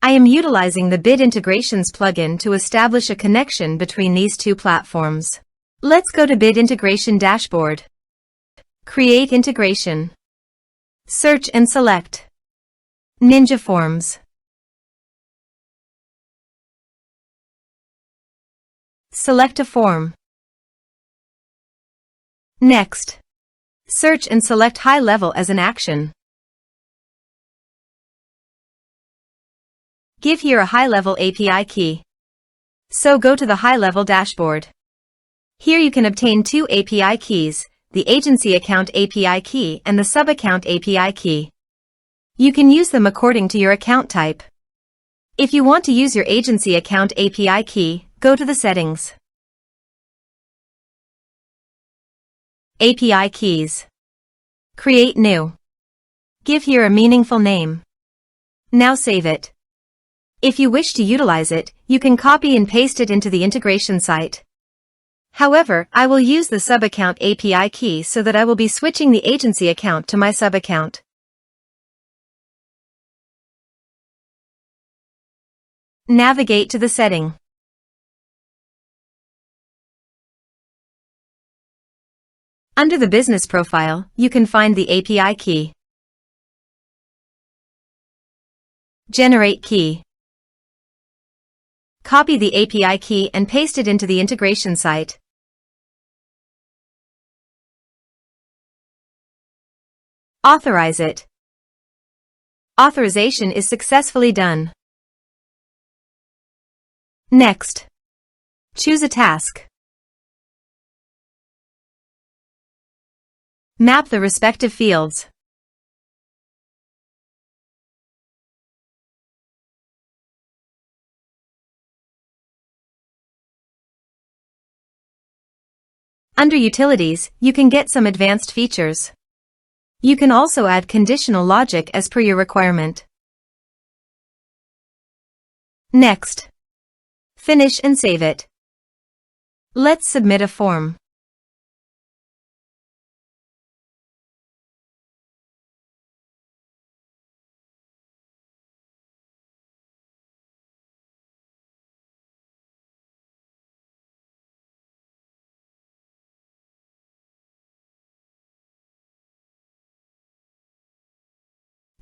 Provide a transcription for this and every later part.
I am utilizing the Bit Integrations plugin to establish a connection between these two platforms. Let's go to Bit Integration Dashboard. Create integration. Search and select Ninja Forms. Select a form. Next, search and select HighLevel as an action. Give here a HighLevel API key. So go to the HighLevel dashboard. Here you can obtain two API keys, the Agency Account API key and the Sub-Account API key. You can use them according to your account type. If you want to use your Agency Account API key, go to the Settings. API Keys. Create new. Give here a meaningful name. Now save it. If you wish to utilize it, you can copy and paste it into the integration site. However, I will use the Sub-Account API key so that I will be switching the agency account to my sub-account. Navigate to the setting. Under the business profile, you can find the API key. Generate key. Copy the API key and paste it into the integration site. Authorize it. Authorization is successfully done. Next, choose a task. Map the respective fields. Under Utilities, you can get some advanced features. You can also add conditional logic as per your requirement. Next, finish and save it. Let's submit a form.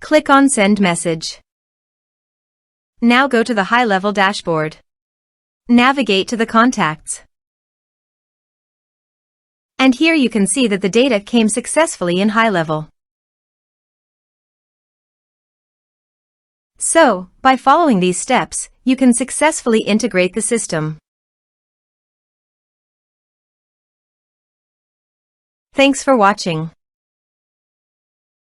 Click on Send Message. Now go to the HighLevel dashboard. Navigate to the contacts. And here you can see that the data came successfully in HighLevel. So, by following these steps, you can successfully integrate the system. Thanks for watching.